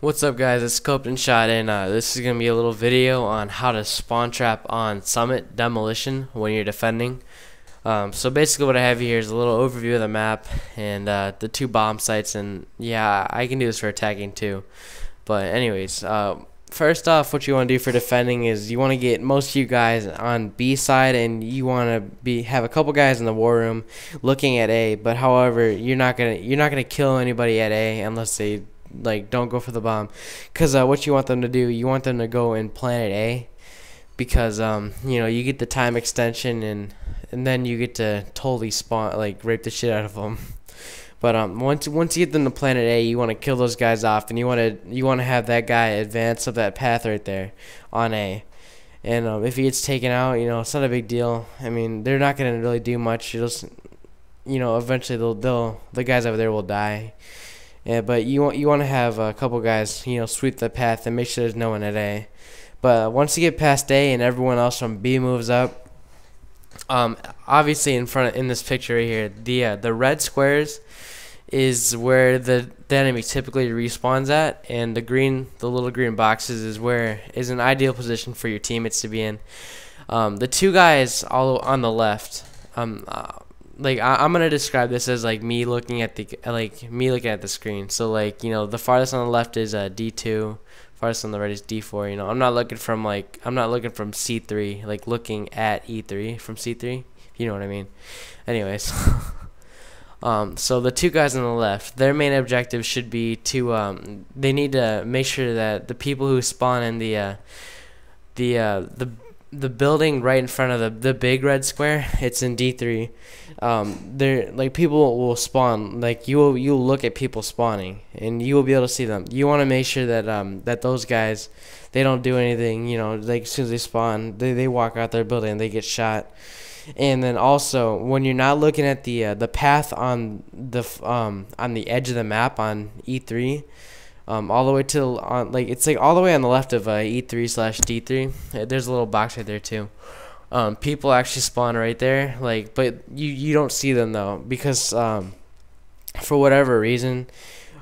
What's up, guys? It's Scoped and Shot, and this is going to be a little video on how to spawn trap on Summit Demolition when you're defending. So basically what I have here is a little overview of the map and the two bomb sites, and yeah, I can do this for attacking too. But anyways, first off, what you want to do for defending is you want to get most of you guys on B side, and you want to have a couple guys in the war room looking at A. But however, you're not gonna kill anybody at A unless they don't go for the bomb, because what you want them to do, you want them to go in planet A, because you get the time extension, and then you get to totally spawn, rape the shit out of them. But once you get them to planet A, you want to kill those guys off, and you want to have that guy advance up that path right there on A. And if he gets taken out, it's not a big deal. I mean, they're not gonna really do much. It'll just, eventually the guys over there will die. Yeah, but you want to have a couple guys, sweep the path and make sure there's no one at A. But once you get past A and everyone else from B moves up, obviously in this picture right here, the red squares is where the enemy typically respawns at, and the little green boxes is an ideal position for your teammates to be in. The two guys all on the left, I'm gonna describe this as me looking at the screen. So the farthest on the left is D2, farthest on the right is D4. I'm not looking from C3, looking at E3 from C3. You know what I mean? Anyways, so the two guys on the left, their main objective should be to they need to make sure that the people who spawn in the building right in front of the big red square, it's in D3. People will spawn. You'll look at people spawning, and you will be able to see them. You want to make sure that that those guys, they don't do anything. As soon as they spawn, they walk out their building and they get shot. And then also, when you're not looking at the path on the edge of the map on E3, all the way to it's all the way on the left of E3/D3. There's a little box right there too. People actually spawn right there, but you don't see them though, because for whatever reason,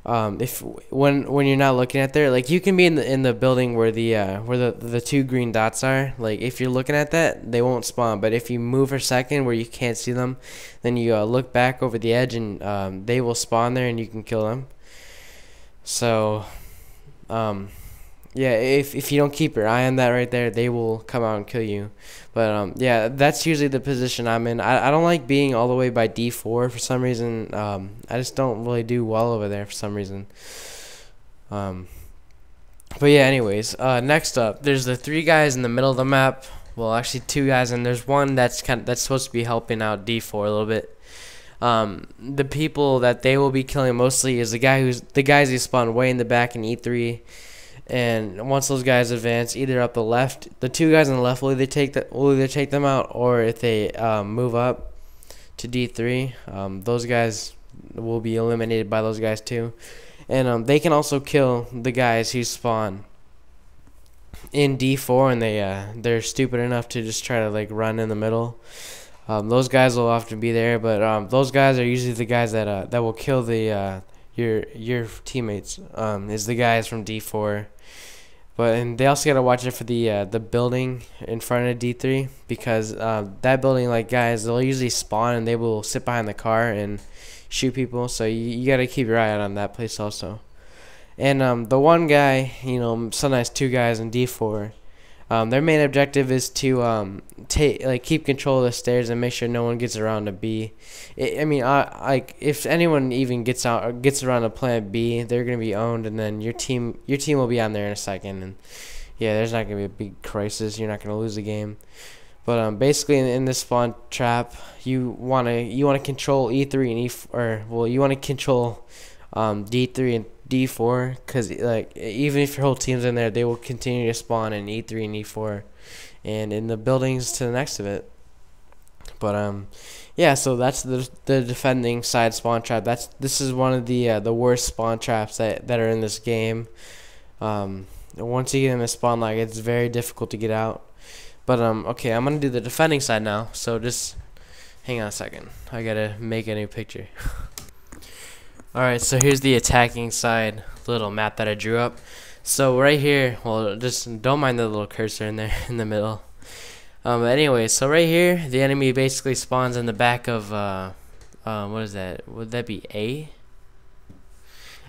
when you're not looking at there, you can be in the building where the two green dots are. If you're looking at that, they won't spawn. But if you move for a second where you can't see them, then you look back over the edge, and they will spawn there, and you can kill them. So, yeah, if you don't keep your eye on that right there, they will come out and kill you. But yeah, that's usually the position I'm in. I don't like being all the way by D4 for some reason. I just don't really do well over there for some reason. But yeah, anyways, next up, there's the three guys in the middle of the map. Well, actually two guys, and there's one that's supposed to be helping out D4 a little bit. The people that they will be killing mostly is the guys who spawn way in the back in E3. And once those guys advance, either up the left, the two guys on the left will either take them out, or if they move up to D3, those guys will be eliminated by those guys too. And they can also kill the guys who spawn in D4, and they're stupid enough to just try to run in the middle. Those guys will often be there, but those guys are usually the guys that will kill your teammates. Is the guys from D4. And they also gotta watch it for the building in front of D3, because that building, guys, they'll usually spawn and they will sit behind the car and shoot people. So you gotta keep your eye out on that place also. And the one guy, sometimes two guys in D4, their main objective is to keep control of the stairs and make sure no one gets around to B. If anyone even gets around to planet B, they're gonna be owned, and then your team will be on there in a second, and yeah, there's not gonna be a big crisis. You're not gonna lose the game. But basically in this spawn trap, you wanna control E3 and you wanna control D3 and D4, because even if your whole team's in there, they will continue to spawn in E3 and E4 and in the buildings to the next of it. But yeah, so that's the defending side spawn trap. This is one of the worst spawn traps that are in this game. Once you get in the spawn it's very difficult to get out. But okay, I'm gonna do the defending side now, so just hang on a second. I gotta make a new picture. Alright, so here's the attacking side little map that I drew up. So right here, well, just don't mind the little cursor in there in the middle. Anyway, so right here, the enemy basically spawns in the back of, what is that? Would that be A?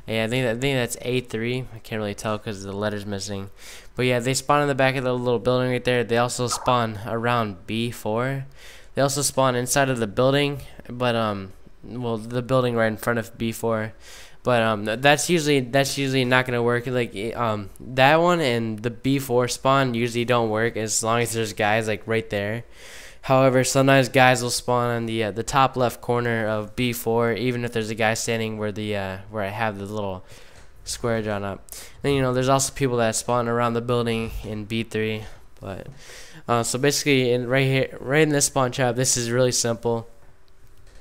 Yeah, I think that's A3. I can't really tell because the letter's missing. But yeah, they spawn in the back of the little building right there. They also spawn around B4. They also spawn inside of the building, but well, the building right in front of B4. But that's usually not gonna work. Like that one and the B4 spawn usually don't work as long as there's guys like right there. However, sometimes guys will spawn on the top left corner of B4, even if there's a guy standing where where I have the little square drawn up. Then there's also people that spawn around the building in B3. But so basically, right here, right in this spawn trap, this is really simple.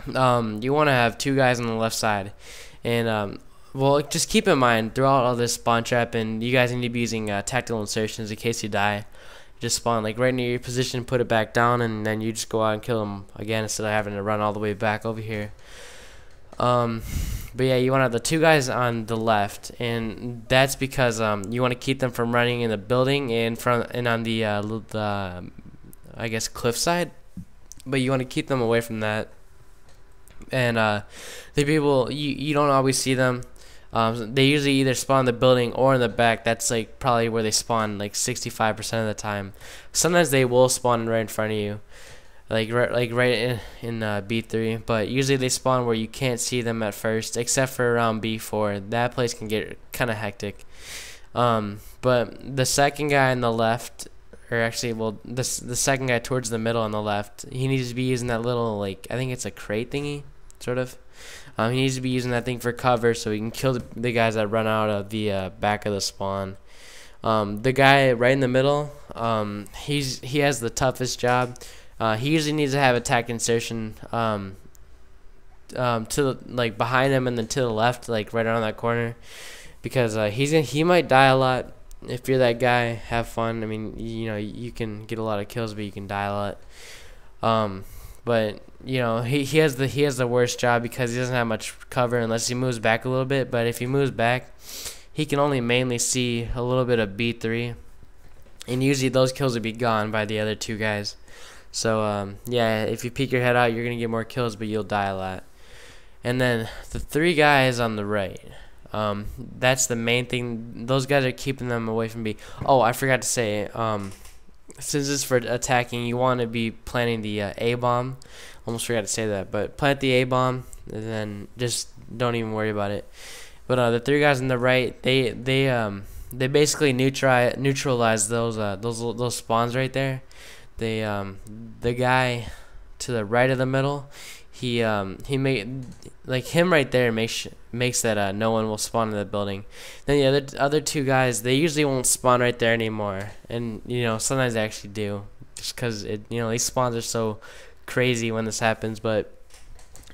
You want to have 2 guys on the left side, and well, just keep in mind throughout all this spawn trap, and you guys need to be using tactical insertions in case you die. Just spawn like right near your position, put it back down, and then you just go out and kill them again instead of having to run all the way back over here. But yeah, you want to have the 2 guys on the left, and that's because you want to keep them from running in the building and on the I guess cliff side. But you want to keep them away from that. And the people you don't always see them. They usually either spawn in the building or in the back. That's like probably where they spawn like 65% of the time. Sometimes they will spawn right in front of you, like right in B3. But usually they spawn where you can't see them at first, except for around B4. That place can get kind of hectic. But the second guy on the left, or actually, well, the second guy towards the middle on the left, he needs to be using that little, like, I think it's a crate thingy, sort of. He needs to be using that thing for cover so he can kill the guys that run out of the back of the spawn. The guy right in the middle, he has the toughest job. He usually needs to have attack insertion like behind him and then to the left, like right around that corner, because he might die a lot. If you're that guy, have fun. I mean, you can get a lot of kills, but you can die a lot. But he has the worst job because he doesn't have much cover unless he moves back a little bit. But if he moves back, he can only mainly see a little bit of B3, and usually those kills would be gone by the other 2 guys. So yeah, if you peek your head out, you're gonna get more kills, but you'll die a lot. And then the 3 guys on the right, that's the main thing. Those guys are keeping them away from B. Oh, I forgot to say, since it's for attacking, you want to be planting the A-bomb. Almost forgot to say that, but plant the A-bomb, and then just don't even worry about it. But the 3 guys on the right, they basically neutralize those spawns right there. The guy to the right of the middle, he made, like, him right there makes that no one will spawn in the building. Then the other 2 guys, they usually won't spawn right there anymore, and sometimes they actually do, just because these spawns are so crazy when this happens. But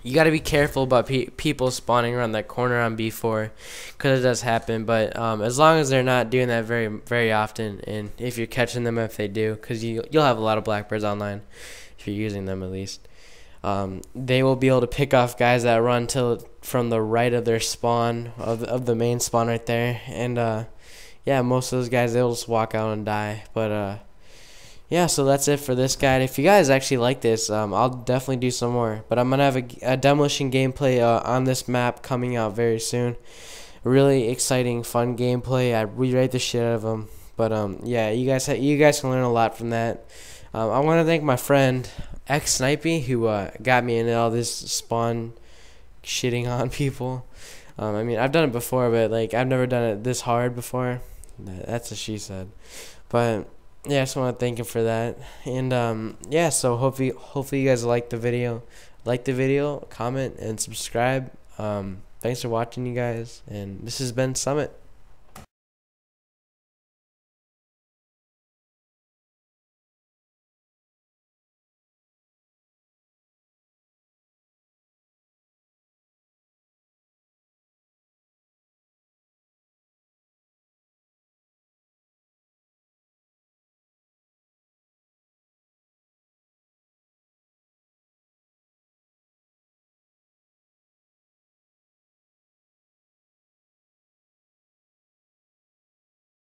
you got to be careful about people spawning around that corner on B4, because it does happen. But as long as they're not doing that very often, and if you're catching them if they do, because you'll have a lot of Blackbirds online if you're using them at least. They will be able to pick off guys that run from the right of their spawn, of the main spawn right there. And yeah, most of those guys, they'll just walk out and die. But yeah, so that's it for this guide. If you guys actually like this, I'll definitely do some more. But I'm gonna have a demolition gameplay on this map coming out very soon. Really exciting, fun gameplay. I rewrite the shit out of them. But yeah, you guys can learn a lot from that. I want to thank my friend Snipey, who got me into all this spawn shitting on people. I mean, I've done it before, but like I've never done it this hard before. That's what she said. But yeah, I just want to thank him for that. And yeah, so hopefully you guys like the video. Like the video, comment, and subscribe. Thanks for watching, you guys. And this has been Summit.